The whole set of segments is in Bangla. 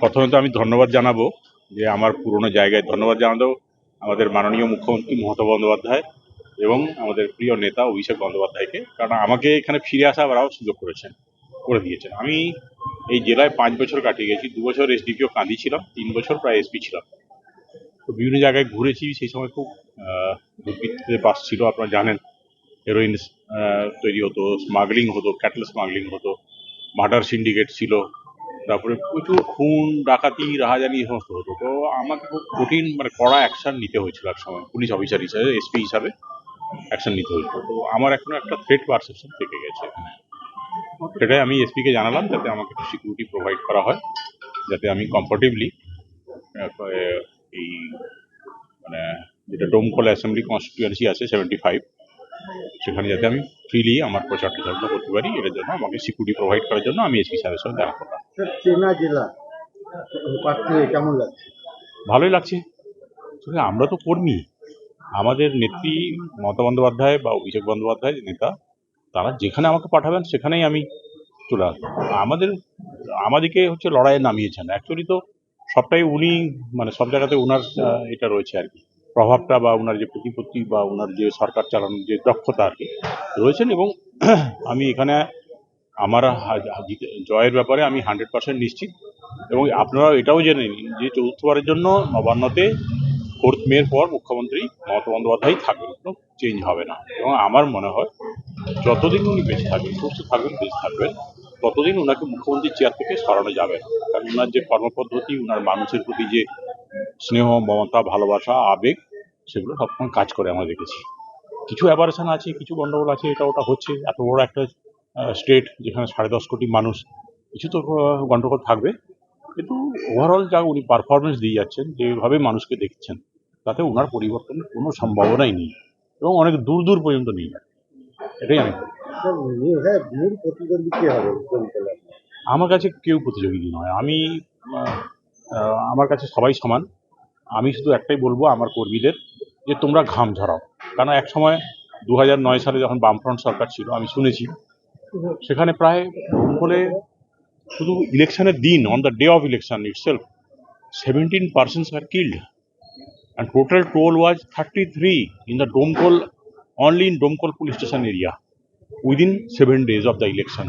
প্রথমত আমি ধন্যবাদ জানাবো যে আমার পুরনো জায়গায় ধন্যবাদ জানাবো আমাদের মাননীয় মুখ্যমন্ত্রী মমতা বন্দ্যোপাধ্যায় এবং আমাদের প্রিয় নেতা অভিষেক বন্দ্যোপাধ্যায়কে, কারণ আমাকে এখানে ফিরে আসা ওরাও সুযোগ করে দিয়েছেন। আমি এই জেলায় 5 বছর কাটিয়ে গেছি। 2 বছর এসডিপিও কাঁদি ছিলাম, 3 বছর প্রায় এসপি ছিলাম। তো বিভিন্ন জায়গায় ঘুরেছি। সেই সময় খুব দুর্বৃত্তদের বাস ছিল, আপনারা জানেন। হেরোইন তৈরি হতো, স্মাগলিং হতো, ক্যাটল স্মাগলিং হতো, মার্ডার সিন্ডিকেট ছিল, তারপরে প্রচুর খুন ডাকাতি রাহাজানি এই সমস্ত হতো। তো আমাকে খুব কঠিন কড়া অ্যাকশন নিতে হয়েছিল এক সময়, পুলিশ অফিসার হিসাবে, এসপি হিসাবে অ্যাকশন নিতে হয়েছিল। তো আমার এখনো একটা থ্রেট পারসেপশন থেকে গেছে এখানে। সেটাই আমি এসপিকে জানালাম, যাতে আমাকে একটু সিকিউরিটি প্রোভাইড করা হয়, যাতে আমি কমফোর্টেবলি এই যেটা ডোমকল অ্যাসেম্বলি কনস্টিটুয়েন্সি আছে 75, সেখানে যাতে আমি ফ্রিলি আমার প্রচার প্রচারণা করতে পারি। এর জন্য আমাকে সিকিউরিটি প্রোভাইড করার জন্য আমি এসপি সাহেবের সঙ্গে দেখা করলাম। চেনা জেলা কেমন লাগছে? ভালোই লাগছে। আমরা তো কর্মী, আমাদের নেত্রী মমতা বন্দ্যোপাধ্যায় বা অভিষেক বন্দ্যোপাধ্যায় নেতা, তারা যেখানে আমাকে পাঠাবেন সেখানেই আমি চলে আসবো। আমাদেরকে লড়াইয়ে নামিয়েছেন। অ্যাকচুয়ালি তো সবটাই উনি সব জায়গাতে ওনার এটা রয়েছে আর কি, প্রভাবটা বা ওনার যে প্রতিপত্তি বা ওনার যে সরকার চালানোর যে দক্ষতা আর কি রয়েছেন। এবং আমি এখানে আমার জয়ের ব্যাপারে আমি 100% নিশ্চিত। এবং আপনারা এটাও জেনে নিন যে চতুর্থবারের জন্য নবান্নতে 4th মের পর মুখ্যমন্ত্রী মমতা বন্দ্যোপাধ্যায় থাকবেন, কোনো চেঞ্জ হবে না। এবং আমার মনে হয় যতদিন উনি বেঁচে থাকবেন, সুস্থ থাকবেন, বেঁচে থাকবেন, ততদিন ওনাকে মুখ্যমন্ত্রীর চেয়ার থেকে সরানো যাবে না। কারণ ওনার যে কর্মপদ্ধতি, ওনার মানুষের প্রতি যে স্নেহ, মমতা, ভালোবাসা, আবেগ, সেগুলো সবসময় কাজ করে আমরা দেখেছি। কিছু অ্যাবারেশন আছে, কিছু গন্ডগোল আছে, এটা ওটা হচ্ছে। এত বড় একটা স্টেট যেখানে 10.5 কোটি মানুষ, কিছু তো গন্ডগোল থাকবে। কিন্তু ওভারঅল যা উনি পারফরমেন্স দিয়ে যাচ্ছেন, যেভাবে মানুষকে দেখছেন, তাতে ওনার পরিবর্তনের কোনো সম্ভাবনাই নেই এবং অনেক দূর দূর পর্যন্ত নেই। এটাই আমি আমার কাছে কেউ প্রতিযোগী নয়। আমার কাছে সবাই সমান। আমি শুধু একটাই বলবো আমার কর্মীদের, যে তোমরা ঘাম ঝরাও। কারণ এক সময় 2009 সালে যখন বামফ্রন্ট সরকার ছিল, আমি শুনেছি সেখানে প্রায় ডোমকলে শুধু ইলেকশনের দিন, on the day of election itself 17 persons were killed and total toll was 33 in the Domkol, only in Domkol police station area within 7 days of the election.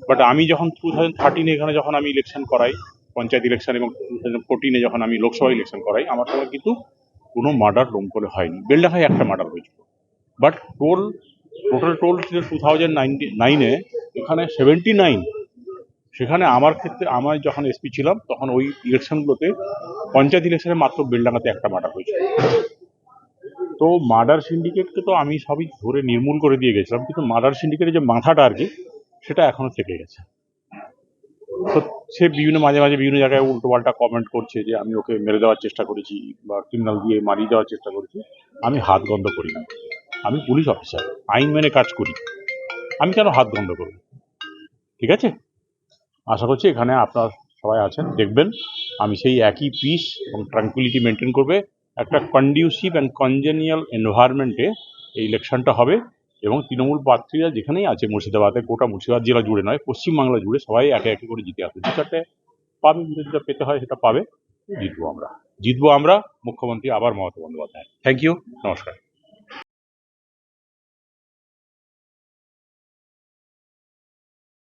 But আমি যখন 2013 এখানে যখন আমি ইলেকশন করাই, পঞ্চায়েত ইলেকশন, এবং 2014 যখন আমি লোকসভা ইলেকশন করাই, আমার সময় কিন্তু কোনো মার্ডার ডোমকলে হয়নি। বেলডাঙ্গায় একটা মার্ডার হয়েছিল। বাট টোটাল টোল ছিল 2009-এ এখানে 79। সেখানে আমার ক্ষেত্রে, আমার যখন এসপি ছিলাম তখন ওই ইলেকশনগুলোতে, পঞ্চায়েত ইলেকশনে মাত্র বেলডাঙ্গাতে একটা মার্ডার হয়েছিল। তো মার্ডার সিন্ডিকেটকে তো আমি সবই ধরে নির্মূল করে দিয়ে গেছিলাম, কিন্তু মার্ডার সিন্ডিকেটের যে মাথাটা আর কি, সেটা এখনো থেকে গেছে। তো সে মাঝে মাঝে বিভিন্ন জায়গায় উল্টোপাল্টা কমেন্ট করছে যে আমি ওকে মেরে দেওয়ার চেষ্টা করেছি বা ক্রিমিনাল দিয়ে মারিয়ে দেওয়ার চেষ্টা করেছি। আমি হাত গন্ধ করি না। আমি পুলিশ অফিসার, আইন মেনে কাজ করি। আমি কেন হাত গন্ধ করব? ঠিক আছে, আশা করছি এখানে আপনারা সবাই আছেন, দেখবেন আমি সেই একই পিস এবং ট্রাঙ্কুইলিটি মেনটেন করবে। একটা কন্ডিউসিভ অ্যান্ড কনজেনিয়াল এনভায়রনমেন্টে এই ইলেকশনটা হবে। এবং তৃণমূল প্রার্থীরা যেখানেই আছে মুর্শিদাবাদে, গোটা মুর্শিদাবাদ জেলা জুড়ে নয়, পশ্চিমবাংলা জুড়ে সবাই একে একে করে জিতে আসবে। যেটা পাবে, যেটা পেতে হয় সেটা পাবে। জিতবো আমরা, মুখ্যমন্ত্রী আবার মমতা বন্দ্যোপাধ্যায়। থ্যাংক ইউ, নমস্কার।